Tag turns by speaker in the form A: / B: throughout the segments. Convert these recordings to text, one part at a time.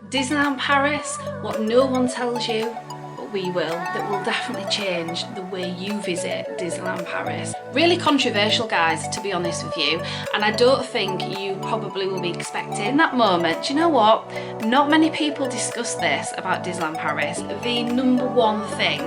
A: Disneyland Paris, what no one tells you, but we will, that will definitely change the way you visit Disneyland Paris. Really controversial, guys, to be honest with you, and I don't think you probably will be expecting that moment. Do you know what? Not many people discuss this about Disneyland Paris. The number one thing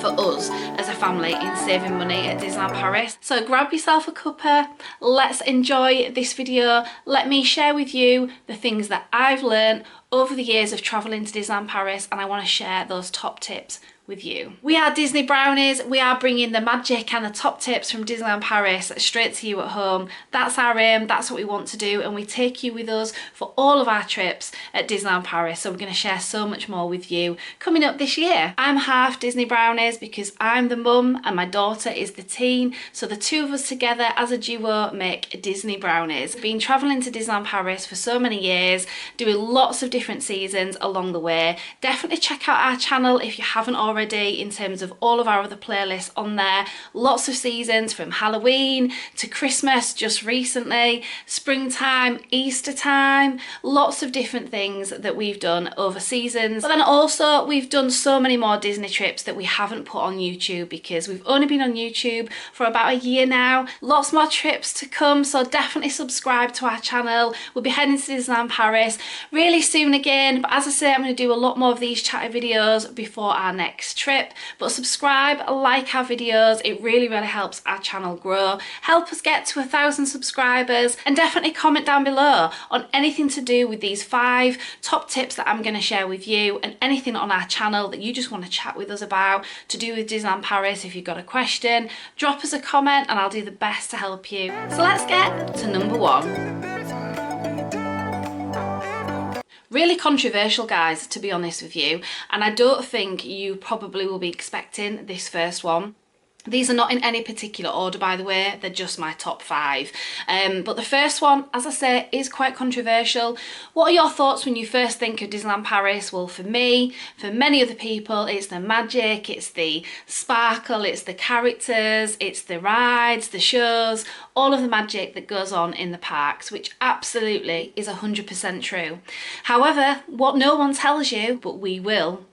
A: for us as a family in saving money at Disneyland Paris. So grab yourself a cuppa, let's enjoy this video. Let me share with you the things that I've learned over the years of travelling to Disneyland Paris, and I want to share those top tips with you. We are Disney Brownies. We are bringing the magic and the top tips from Disneyland Paris straight to you at home. That's our aim, that's what we want to do, and we take you with us for all of our trips at Disneyland Paris. So we're going to share so much more with you coming up this year. I'm half Disney Brownies because I'm the mum and my daughter is the teen, so the two of us together as a duo make Disney Brownies. Been travelling to Disneyland Paris for so many years, doing lots of different seasons along the way. Definitely check out our channel if you haven't already, in terms of all of our other playlists on there. Lots of seasons, from Halloween to Christmas just recently, springtime, Easter time, lots of different things that we've done over seasons. But then also we've done so many more Disney trips that we haven't put on YouTube because we've only been on YouTube for about a year now. Lots more trips to come, so definitely subscribe to our channel. We'll be heading to Disneyland Paris really soon again, but as I say, I'm going to do a lot more of these chatty videos before our next trip. But subscribe, like our videos, it really helps our channel grow, help us get to 1,000 subscribers, and definitely comment down below on anything to do with these 5 top tips that I'm going to share with you, and anything on our channel that you just want to chat with us about to do with Disneyland Paris. If you've got a question, drop us a comment and I'll do the best to help you. So let's get to number 1. Really controversial, guys, to be honest with you, and I don't think you probably will be expecting this first one. These are not in any particular order, by the way, they're just my top 5. But the first one, as I say, is quite controversial. What are your thoughts when you first think of Disneyland Paris? Well, for me, for many other people, it's the magic, it's the sparkle, it's the characters, it's the rides, the shows, all of the magic that goes on in the parks, which absolutely is 100% true. However, what no one tells you, but we will,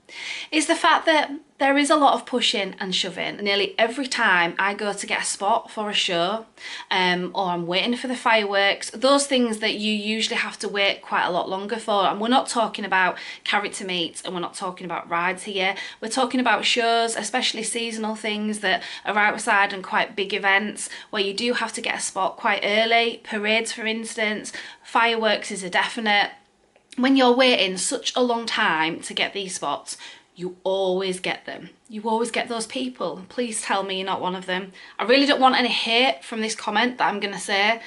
A: is the fact that there is a lot of pushing and shoving. Nearly every time I go to get a spot for a show, or I'm waiting for the fireworks, those things that you usually have to wait quite a lot longer for, and we're not talking about character meets and we're not talking about rides here, we're talking about shows, especially seasonal things that are outside and quite big events where you do have to get a spot quite early. Parades, for instance, fireworks is a definite. When you're waiting such a long time to get these spots, you always get them. You always get those people. Please tell me you're not one of them. I really don't want any hate from this comment that I'm going to say,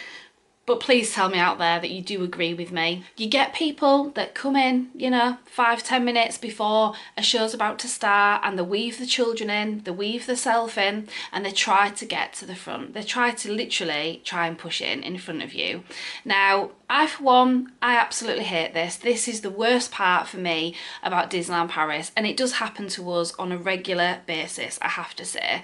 A: but please tell me out there that you do agree with me. You get people that come in, you know, 5-10 minutes before a show's about to start, and they weave the children in, they weave themselves in, and they try to get to the front. They try to literally try and push in front of you. Now, I, for one, I absolutely hate this. This is the worst part for me about Disneyland Paris, and it does happen to us on a regular basis, I have to say.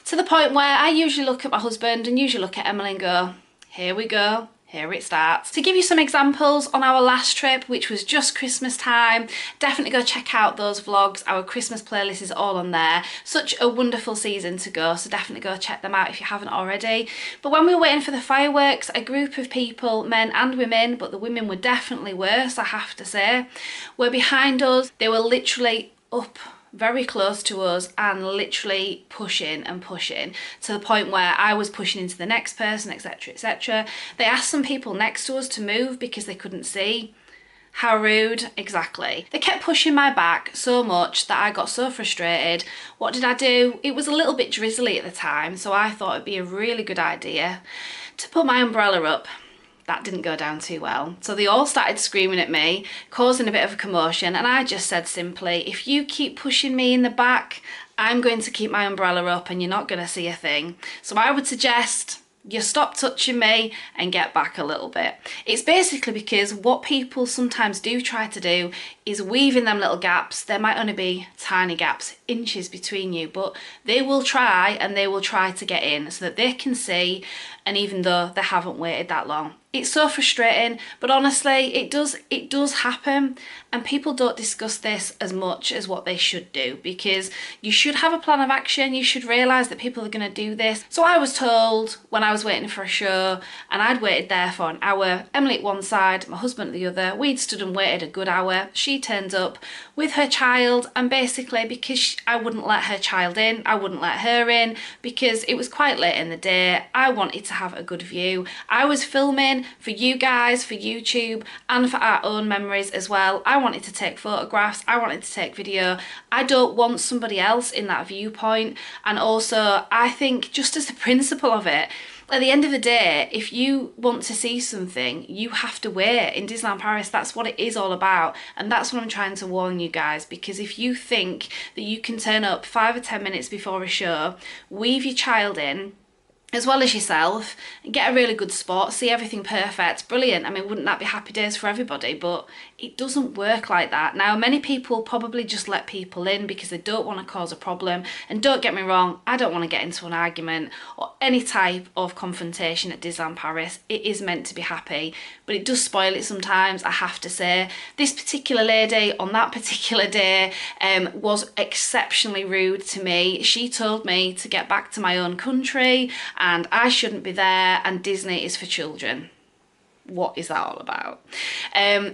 A: To the point where I usually look at my husband and usually look at Emily and go, here we go, here it starts. To give you some examples, on our last trip, which was just Christmas time, definitely go check out those vlogs. Our Christmas playlist is all on there. Such a wonderful season to go, so definitely go check them out if you haven't already. But when we were waiting for the fireworks, a group of people, men and women, but the women were definitely worse, I have to say, were behind us. They were literally up very close to us and literally pushing and pushing, to the point where I was pushing into the next person, etc, etc. They asked some people next to us to move because they couldn't see. How rude, exactly. They kept pushing my back so much that I got so frustrated. What did I do? It was a little bit drizzly at the time, so I thought it'd be a really good idea to put my umbrella up. That didn't go down too well. So they all started screaming at me, causing a bit of a commotion, and I just said simply, if you keep pushing me in the back, I'm going to keep my umbrella up and you're not going to see a thing. So I would suggest you stop touching me and get back a little bit. It's basically because what people sometimes do try to do is weave in them little gaps. There might only be tiny gaps, inches between you, but they will try, and they will try to get in so that they can see, and even though they haven't waited that long, It's so frustrating, but honestly, it does happen, and people don't discuss this as much as what they should do, because you should have a plan of action. You should realise that people are going to do this. So I was told when I was waiting for a show, and I'd waited there for an hour, Emily at one side, my husband at the other. We'd stood and waited a good hour. She turned up with her child, and basically because I wouldn't let her child in, I wouldn't let her in, because it was quite late in the day. I wanted to have a good view. I was filming for you guys, for YouTube, and for our own memories as well. I wanted to take photographs, I wanted to take video. I don't want somebody else in that viewpoint. And also, I think just as the principle of it, at the end of the day, if you want to see something, you have to wait. In Disneyland Paris, that's what it is all about. And that's what I'm trying to warn you guys, because if you think that you can turn up 5 or 10 minutes before a show, weave your child in, as well as yourself, get a really good spot, see everything perfect, brilliant. I mean, wouldn't that be happy days for everybody? But it doesn't work like that. Now, many people probably just let people in because they don't want to cause a problem. And don't get me wrong, I don't want to get into an argument or any type of confrontation at Disneyland Paris. It is meant to be happy, but it does spoil it sometimes, I have to say. This particular lady on that particular day was exceptionally rude to me. She told me to get back to my own country, and I shouldn't be there, and Disney is for children. What is that all about?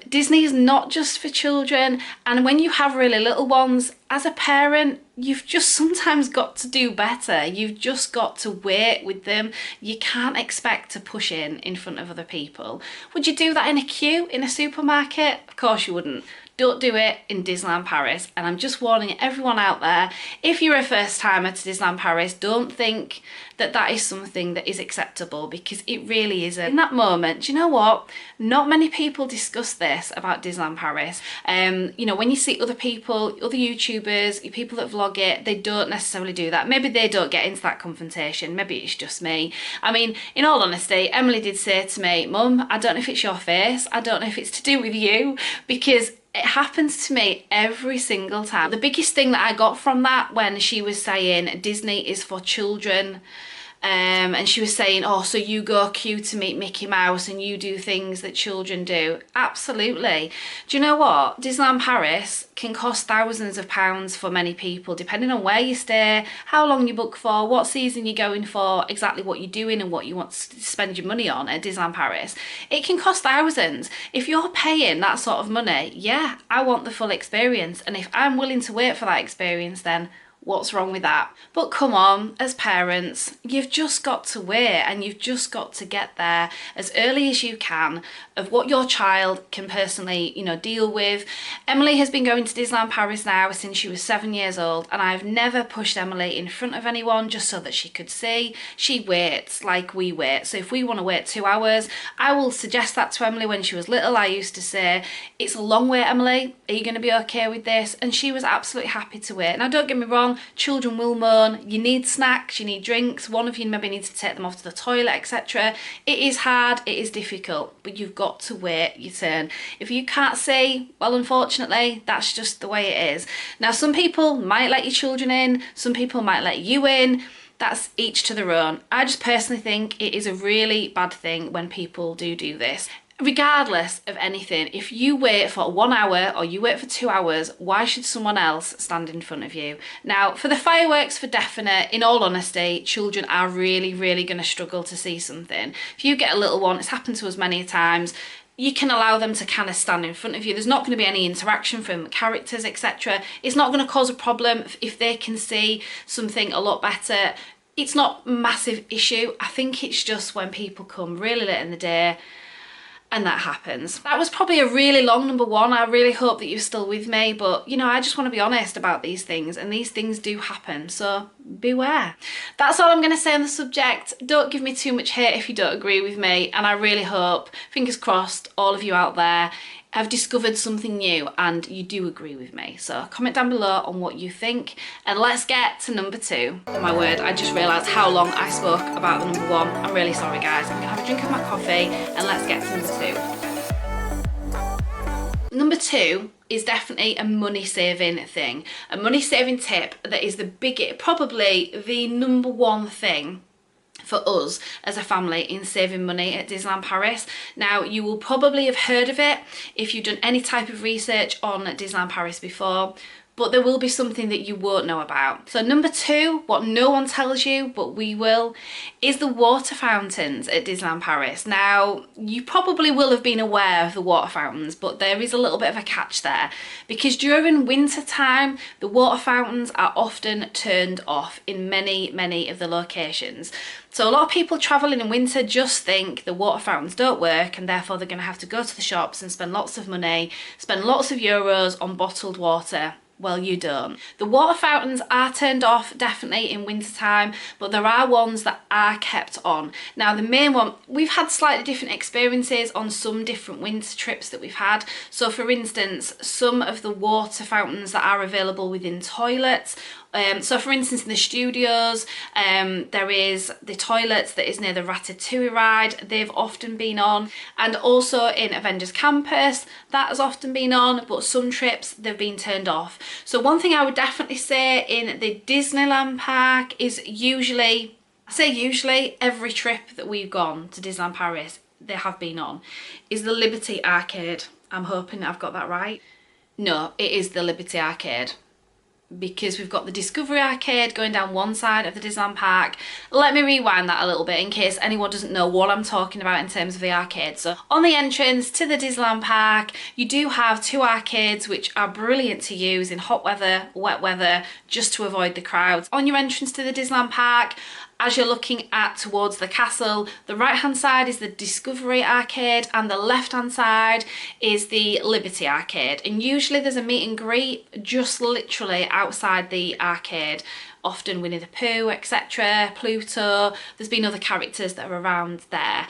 A: Disney is not just for children, and when you have really little ones, as a parent, you've just sometimes got to do better. You've just got to wait with them. You can't expect to push in front of other people. Would you do that in a queue in a supermarket? Of course you wouldn't. Don't do it in Disneyland Paris. And I'm just warning everyone out there, if you're a first timer to Disneyland Paris, don't think that that is something that is acceptable, because it really isn't. In that moment, do you know what? Not many people discuss this about Disneyland Paris. You know, when you see other people, other YouTubers, people that vlog it, they don't necessarily do that. Maybe they don't get into that confrontation. Maybe it's just me. I mean, in all honesty, Emily did say to me, Mum, I don't know if it's your face. I don't know if it's to do with you, because it happens to me every single time. The biggest thing that I got from that, when she was saying Disney is for children, and she was saying, oh, so you go queue to meet Mickey Mouse and you do things that children do. Absolutely. Do you know what? Disneyland Paris can cost thousands of pounds for many people, depending on where you stay, how long you book for, what season you're going for, exactly what you're doing and what you want to spend your money on at Disneyland Paris. It can cost thousands. If you're paying that sort of money, yeah, I want the full experience. And if I'm willing to wait for that experience, then what's wrong with that? But come on, as parents, you've just got to wait, and you've just got to get there as early as you can of what your child can personally, you know, deal with. Emily has been going to Disneyland Paris now since she was 7 years old, and I've never pushed Emily in front of anyone just so that she could see. She waits like we wait. So if we want to wait 2 hours, I will suggest that to Emily. When she was little, I used to say, it's a long wait, Emily. Are you going to be okay with this? And she was absolutely happy to wait. Now, don't get me wrong, children will moan. You need snacks, you need drinks, one of you maybe needs to take them off to the toilet, etc. It is hard, it is difficult, but you've got to wait your turn. If you can't see, well, unfortunately, that's just the way it is. Now, some people might let your children in, some people might let you in. That's each to their own. I just personally think it is a really bad thing when people do this. Regardless of anything, if you wait for 1 hour or you wait for 2 hours, why should someone else stand in front of you? Now, for the fireworks, for definite, in all honesty, children are really going to struggle to see something. If you get a little one, it's happened to us many times, you can allow them to kind of stand in front of you. There's not going to be any interaction from characters, etc. It's not going to cause a problem if they can see something a lot better. It's not a massive issue. I think it's just when people come really late in the day and that happens. That was probably a really long number one. I really hope that you're still with me, but you know, I just want to be honest about these things, and these things do happen, so beware. That's all I'm going to say on the subject. Don't give me too much hate if you don't agree with me, and I really hope, fingers crossed, all of you out there have discovered something new and you do agree with me. So comment down below on what you think, and let's get to number 2. Oh my word, I just realised how long I spoke about the number 1. I'm really sorry guys. I'm gonna have a drink of my coffee and let's get to number 2. Number 2 is definitely a money saving thing. A money saving tip that is the biggest, probably the number 1 thing for us as a family in saving money at Disneyland Paris. Now, you will probably have heard of it if you've done any type of research on Disneyland Paris before, but there will be something that you won't know about. So number 2, what no one tells you, but we will, is the water fountains at Disneyland Paris. Now, you probably will have been aware of the water fountains, but there is a little bit of a catch there, because during winter time, the water fountains are often turned off in many of the locations. So a lot of people travelling in winter just think the water fountains don't work, and therefore they're going to have to go to the shops and spend lots of money, spend lots of euros on bottled water. Well, you don't. The water fountains are turned off definitely in winter time, but there are ones that are kept on. Now, the main one, we've had slightly different experiences on some different winter trips that we've had. So for instance, some of the water fountains that are available within toilets, so for instance in the studios, there is the toilets that is near the Ratatouille ride, they've often been on, and also in Avengers Campus that has often been on, but some trips they've been turned off. So one thing I would definitely say in the Disneyland park is usually every trip that we've gone to Disneyland Paris, they have been on, is the Liberty Arcade. I'm hoping I've got that right. No, it is the Liberty Arcade, because we've got the Discovery Arcade going down one side of the Disneyland park. Let me rewind that a little bit in case anyone doesn't know what I'm talking about in terms of the arcade. So on the entrance to the Disneyland park, you do have 2 arcades which are brilliant to use in hot weather, wet weather, just to avoid the crowds. On your entrance to the Disneyland park, as you're looking towards the castle, the right hand side is the Discovery Arcade and the left hand side is the Liberty Arcade, and usually there's a meet and greet just literally outside the arcade, often Winnie the Pooh, etc., Pluto. There's been other characters that are around there.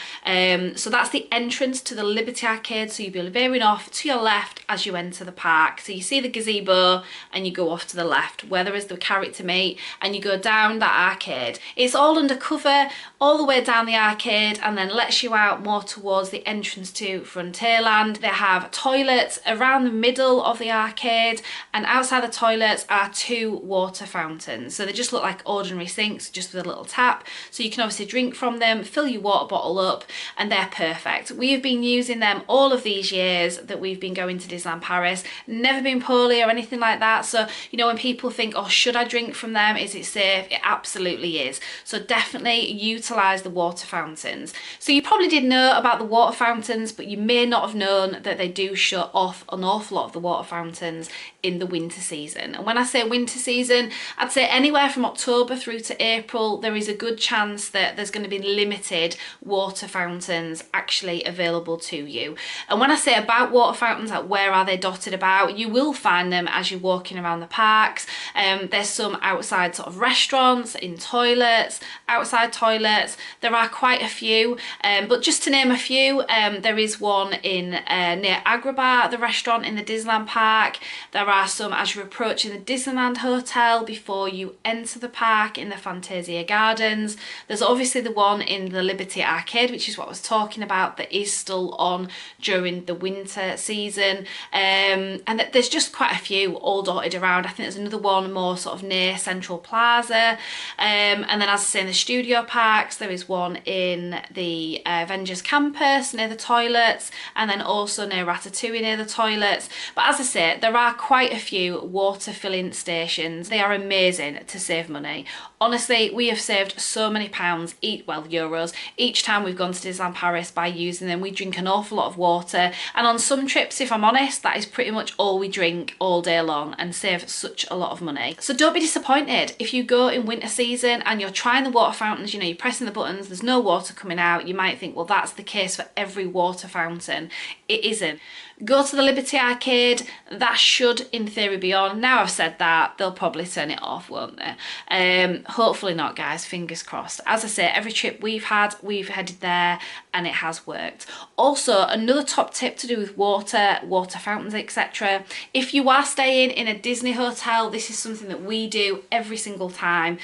A: So that's the entrance to the Liberty Arcade, so you'll be veering off to your left as you enter the park. So you see the gazebo and you go off to the left where there is the character meet, and you go down that arcade. It's all undercover all the way down the arcade, and then lets you out more towards the entrance to Frontierland. They have toilets around the middle of the arcade, and outside the toilets are 2 water fountains. So they just look like ordinary sinks, just with a little tap. So you can obviously drink from them, fill your water bottle up, and they're perfect. We have been using them all of these years that we've been going to Disneyland Paris. Never been poorly or anything like that. So, you know, when people think, oh, should I drink from them? Is it safe? It absolutely is. So definitely utilise the water fountains. So you probably did know about the water fountains, but you may not have known that they do shut off an awful lot of the water fountains in the winter season. And when I say winter season, I'd say anywhere from October through to April, there is a good chance that there's going to be limited water fountains actually available to you. And when I say about water fountains, like where are they dotted about, you will find them as you're walking around the parks. There's some outside sort of restaurants, in toilets, outside toilets. There are quite a few, but just to name a few, there is one in near Agrabah, the restaurant in the Disneyland park. There are some as you're approaching the Disneyland Hotel before you enter the park in the Fantasia Gardens. There's obviously the one in the Liberty Arcade, which is what I was talking about, that is still on during the winter season. And there's just quite a few all dotted around. I think there's another one more sort of near Central Plaza. And then as I say, in the studio parks, there is one in the Avengers Campus near the toilets, and then also near Ratatouille near the toilets. But as I say, there are quite a few water filling stations. They are amazing to save money. Honestly, we have saved so many pounds, euros, each time we've gone to Disneyland Paris by using them. We drink an awful lot of water, and on some trips, if I'm honest, that is pretty much all we drink all day long, and save such a lot of money. So don't be disappointed if you go in winter season and you're trying the water fountains, you know, you're pressing the buttons, there's no water coming out. You might think, well, that's the case for every water fountain. It isn't. Go to the Liberty Arcade, that should in theory be on. Now I've said that, they'll probably turn it off, won't they? Hopefully not, guys, fingers crossed. As I say, every trip we've had, we've headed there and it has worked. Also, another top tip to do with water fountains, etc. If you are staying in a Disney hotel, this is something that we do every single time.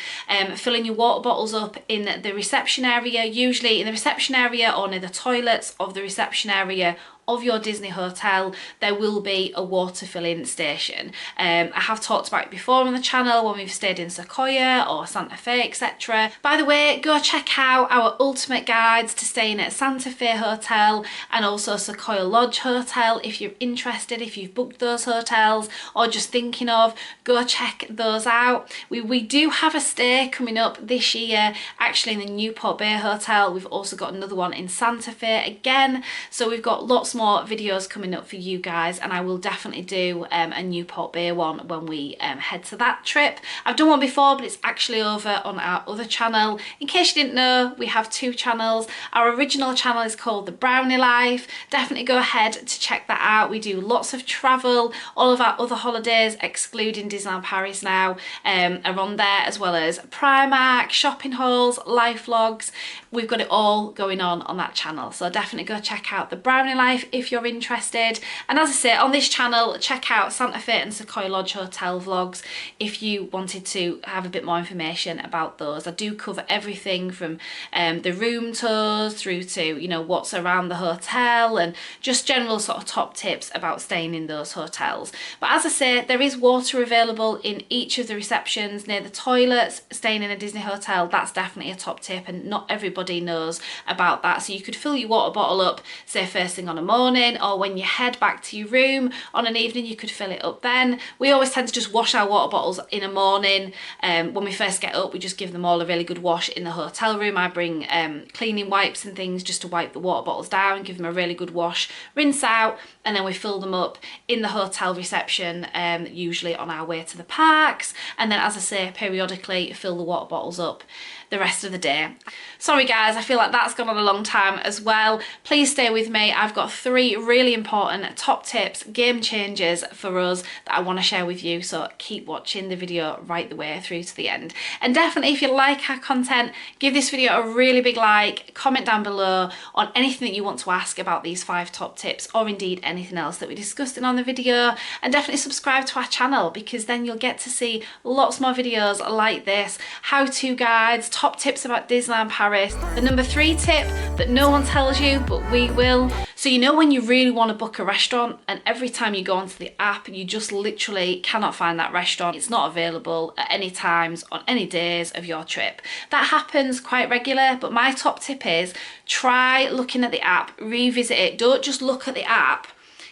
A: Filling your water bottles up in the reception area, usually in the reception area or near the toilets of the reception area, of your Disney hotel, there will be a water filling station. I have talked about it before on the channel when we've stayed in Sequoia or Santa Fe, etc. By the way, go check out our ultimate guides to staying at Santa Fe Hotel and also Sequoia Lodge Hotel if you're interested, if you've booked those hotels or just thinking of, go check those out. We do have a stay coming up this year actually in the Newport Bay Hotel. We've also got another one in Santa Fe again, so we've got lots more videos coming up for you guys, and I will definitely do a Newport Bay one when we head to that trip. I've done one before, but it's actually over on our other channel. In case you didn't know, we have two channels. Our original channel is called The Brownie Life. Definitely go ahead to check that out. We do lots of travel. All of our other holidays, excluding Disneyland Paris now, are on there, as well as Primark, shopping hauls, life vlogs. We've got it all going on that channel, so definitely go check out The Brownie Life if you're interested. And as I say, on this channel, check out Santa Fe and Sequoia Lodge Hotel vlogs if you wanted to have a bit more information about those. I do cover everything from the room tours through to, you know, what's around the hotel and just general sort of top tips about staying in those hotels. But as I say, there is water available in each of the receptions near the toilets. Staying in a Disney hotel, that's definitely a top tip, and not everybody knows about that. So you could fill your water bottle up, say first thing on a morning, or when you head back to your room on an evening, you could fill it up then. We always tend to just wash our water bottles in a morning. When we first get up, we just give them all a really good wash in the hotel room. I bring cleaning wipes and things just to wipe the water bottles down, give them a really good wash, rinse out, and then we fill them up in the hotel reception, usually on our way to the parks. And then, as I say, periodically fill the water bottles up the rest of the day. Sorry guys, I feel like that's gone on a long time as well. Please stay with me. I've got 3 really important top tips, game changers for us that I want to share with you, so keep watching the video right the way through to the end. And definitely, if you like our content, give this video a really big like, comment down below on anything that you want to ask about these 5 top tips, or indeed anything else that we discussed in on the video. And definitely subscribe to our channel, because then you'll get to see lots more videos like this, how-to guides, top tips about Disneyland Paris, the number 3 tip that no one tells you but we will. So you know when you really want to book a restaurant and every time you go onto the app you just literally cannot find that restaurant, it's not available at any times on any days of your trip. That happens quite regular, but my top tip is try looking at the app, revisit it. Don't just look at the app,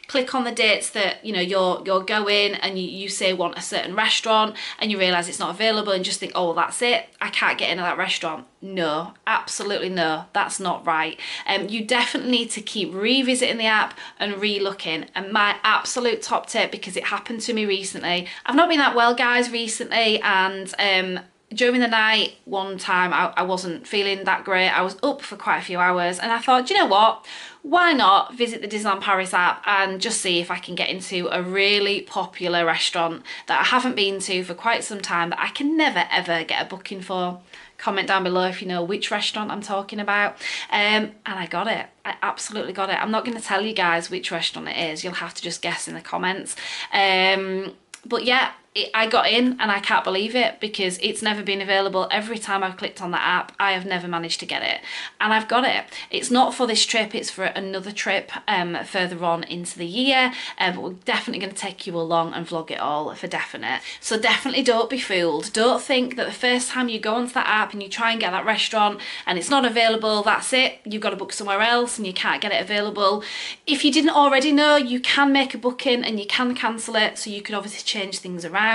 A: click on the dates that you know you're going, and you say want a certain restaurant and you realise it's not available and just think, oh well, that's it, I can't get into that restaurant. No, absolutely no, that's not right. You definitely need to keep revisiting the app and re-looking. And my absolute top tip, because it happened to me recently, I've not been that well guys recently, and during the night one time I wasn't feeling that great. I was up for quite a few hours and I thought, do you know what, why not visit the Disneyland Paris app and just see if I can get into a really popular restaurant that I haven't been to for quite some time that I can never ever get a booking for. Comment down below if you know which restaurant I'm talking about. And I got it. I absolutely got it. I'm not going to tell you guys which restaurant it is. You'll have to just guess in the comments. But yeah, I got in and I can't believe it, because it's never been available. Every time I've clicked on the app, I have never managed to get it, and I've got it. It's not for this trip, it's for another trip further on into the year, but we're definitely going to take you along and vlog it all for definite. So definitely don't be fooled. Don't think that the first time you go onto that app and you try and get that restaurant and it's not available, that's it, you've got to book somewhere else and you can't get it available. If you didn't already know, you can make a booking and you can cancel it, so you can obviously change things around.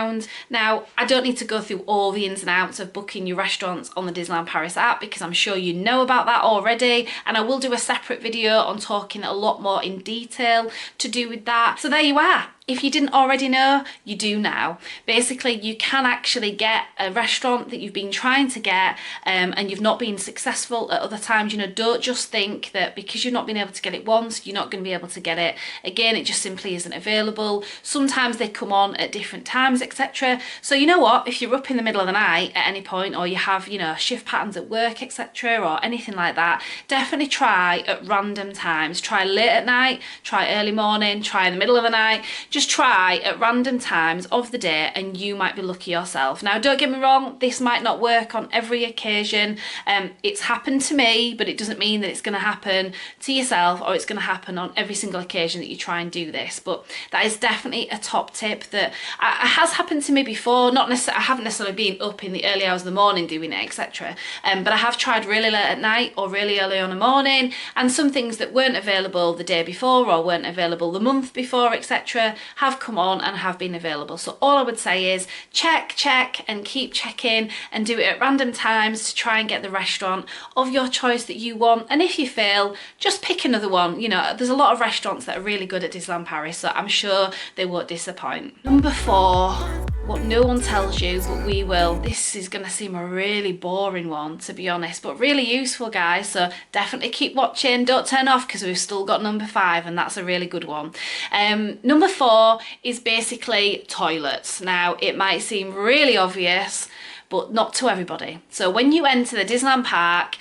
A: Now, I don't need to go through all the ins and outs of booking your restaurants on the Disneyland Paris app, because I'm sure you know about that already, and I will do a separate video on talking a lot more in detail to do with that. So there you are. If you didn't already know, you do now. Basically, you can actually get a restaurant that you've been trying to get and you've not been successful at other times. You know, don't just think that because you've not been able to get it once, you're not going to be able to get it again. It just simply isn't available. Sometimes they come on at different times, etc. So you know what? If you're up in the middle of the night at any point, or you have, you know, shift patterns at work, etc., or anything like that, definitely try at random times. Try late at night, try early morning, try in the middle of the night. just try at random times of the day and you might be lucky yourself. Now, don't get me wrong, this might not work on every occasion. It's happened to me, but it doesn't mean that it's going to happen to yourself or it's going to happen on every single occasion that you try and do this. But that is definitely a top tip that has happened to me before. Not necessarily, I haven't necessarily been up in the early hours of the morning doing it, etc. But I have tried really late at night or really early on in the morning, and some things that weren't available the day before or weren't available the month before, etc. have come on and have been available. So all I would say is check and keep checking and do it at random times to try and get the restaurant of your choice that you want. And if you fail, just pick another one. You know, there's a lot of restaurants that are really good at Disneyland Paris, so I'm sure they won't disappoint. Number 4, what no one tells you, but we will. This is going to seem a really boring one, to be honest, but really useful, guys, so definitely keep watching. Don't turn off because we've still got number 5, and that's a really good one. Number 4 is basically toilets. Now, it might seem really obvious, but not to everybody. So when you enter the Disneyland Park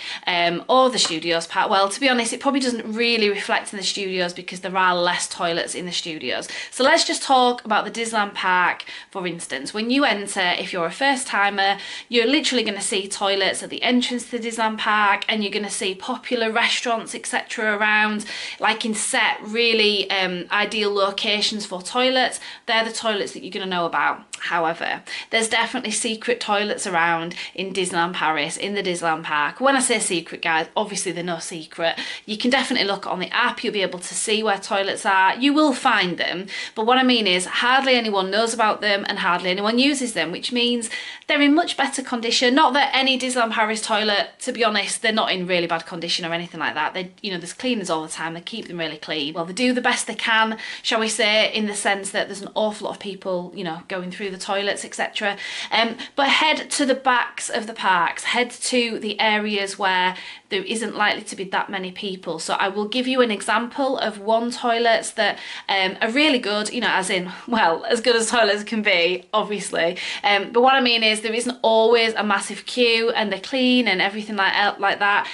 A: or the Studios Park, well, to be honest, it probably doesn't really reflect in the studios because there are less toilets in the studios. So let's just talk about the Disneyland Park, for instance. When you enter, if you're a first timer, you're literally going to see toilets at the entrance to the Disneyland Park, and you're going to see popular restaurants, etc. around, like in set really ideal locations for toilets. They're the toilets that you're going to know about. However, there's definitely secret toilets around in Disneyland Paris, in the Disneyland Park. When I say secret, guys, obviously they're no secret. You can definitely look on the app, you'll be able to see where toilets are. You will find them, but what I mean is hardly anyone knows about them and hardly anyone uses them, which means they're in much better condition. Not that any Disneyland Paris toilet, to be honest, they're not in really bad condition or anything like that. They, you know, there's cleaners all the time, they keep them really clean. Well, they do the best they can, shall we say, in the sense that there's an awful lot of people, you know, going through the toilets, etc. But head to the backs of the parks, head to the areas where there isn't likely to be that many people. So I will give you an example of one toilets that are really good, you know, as in, well, as good as toilets can be, obviously. But what I mean is there isn't always a massive queue and they're clean and everything like that.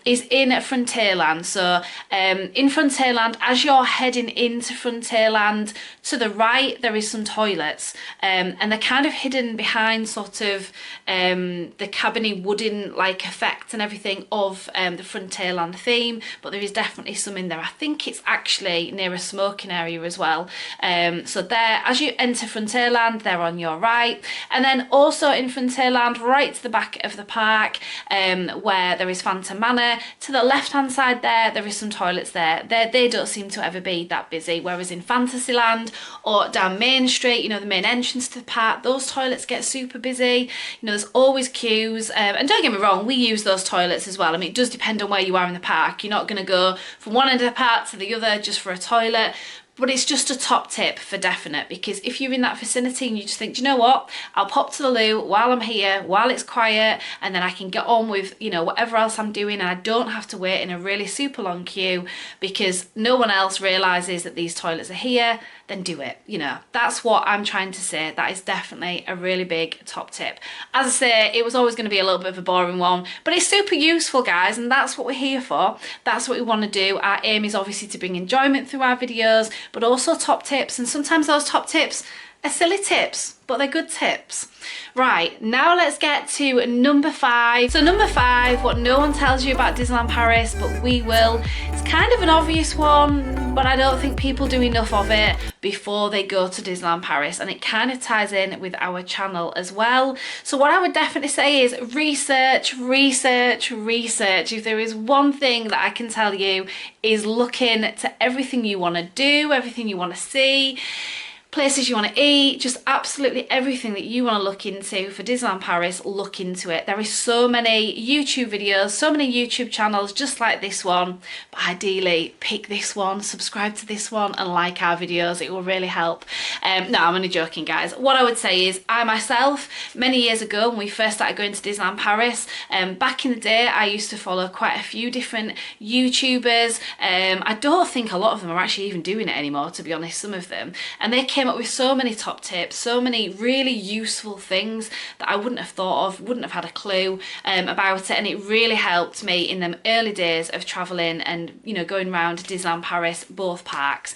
A: Is in Frontierland. So in Frontierland, as you're heading into Frontierland, to the right there is some toilets, and they're kind of hidden behind sort of the cabiny wooden like effect and everything of the Frontierland theme, but there is definitely some in there. I think it's actually near a smoking area as well. So there, as you enter Frontierland, they're on your right, and then also in Frontierland, right to the back of the park, where there is Phantom Manor, to the left hand side there is some toilets there. They don't seem to ever be that busy, whereas in Fantasyland or down Main Street, you know, the main entrance to the park, those toilets get super busy. You know, there's always queues, and don't get me wrong, we use those toilets as well. I mean, it does depend on where you are in the park. You're not going to go from one end of the park to the other just for a toilet. But it's just a top tip for definite, because if you're in that vicinity and you just think, do you know what, I'll pop to the loo while I'm here, while it's quiet, and then I can get on with, you know, whatever else I'm doing, and I don't have to wait in a really super long queue because no one else realises that these toilets are here, then do it. You know, that's what I'm trying to say. That is definitely a really big top tip. As I say, it was always going to be a little bit of a boring one, but it's super useful, guys, and that's what we're here for. That's what we want to do. Our aim is obviously to bring enjoyment through our videos, but also top tips, and sometimes those top tips are silly tips, but they're good tips. Right, now let's get to number 5. So number 5, what no one tells you about Disneyland Paris, but we will. It's kind of an obvious one, but I don't think people do enough of it before they go to Disneyland Paris, and it kind of ties in with our channel as well. So what I would definitely say is research. If there is one thing that I can tell you, is looking to everything you want to do, everything you want to see, places you want to eat, just absolutely everything that you want to look into for Disneyland Paris, look into it. There is so many YouTube videos, so many YouTube channels just like this one, but ideally pick this one, subscribe to this one and like our videos. It will really help. No, I'm only joking, guys. What I would say is I myself, many years ago when we first started going to Disneyland Paris, back in the day I used to follow quite a few different YouTubers. I don't think a lot of them are actually even doing it anymore, to be honest, some of them, and they came came up with so many top tips, so many really useful things that I wouldn't have thought of, wouldn't have had a clue about it, and it really helped me in the early days of travelling and, you know, going around Disneyland Paris, both parks.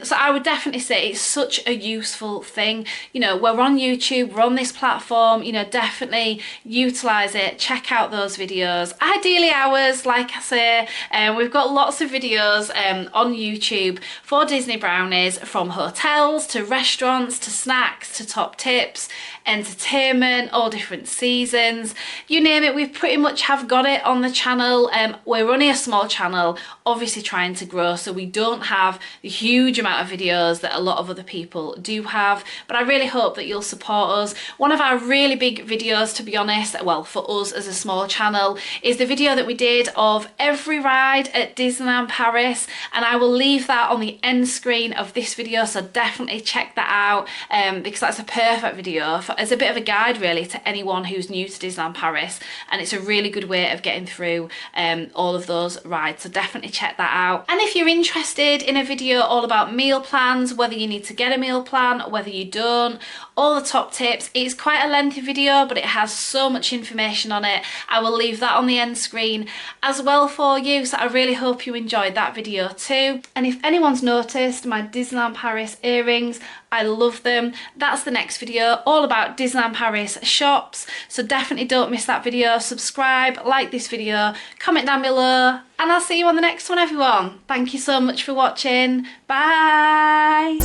A: So I would definitely say it's such a useful thing. You know, we're on YouTube, we're on this platform, you know, definitely utilise it, check out those videos, ideally ours, like I say. We've got lots of videos on YouTube for Disney brownies, from hotels to restaurants to snacks to top tips, entertainment, all different seasons, you name it, we pretty much have got it on the channel. We're only a small channel, obviously trying to grow, so we don't have the huge amount of videos that a lot of other people do have, but I really hope that you'll support us. One of our really big videos, to be honest, well, for us as a small channel, is the video that we did of every ride at Disneyland Paris, and I will leave that on the end screen of this video, so definitely check that out, because that's a perfect video as a bit of a guide really to anyone who's new to Disneyland Paris, and it's a really good way of getting through all of those rides, so definitely check that out. And if you're interested in a video all about meal plans, whether you need to get a meal plan, whether you don't, all the top tips, it's quite a lengthy video, but it has so much information on it. I will leave that on the end screen as well for you, so I really hope you enjoyed that video too. And if anyone's noticed my Disneyland Paris earrings, I love them. That's the next video, all about Disneyland Paris shops, so definitely don't miss that video. Subscribe, like this video, comment down below, and I'll see you on the next one, everyone. Thank you so much for watching. Bye.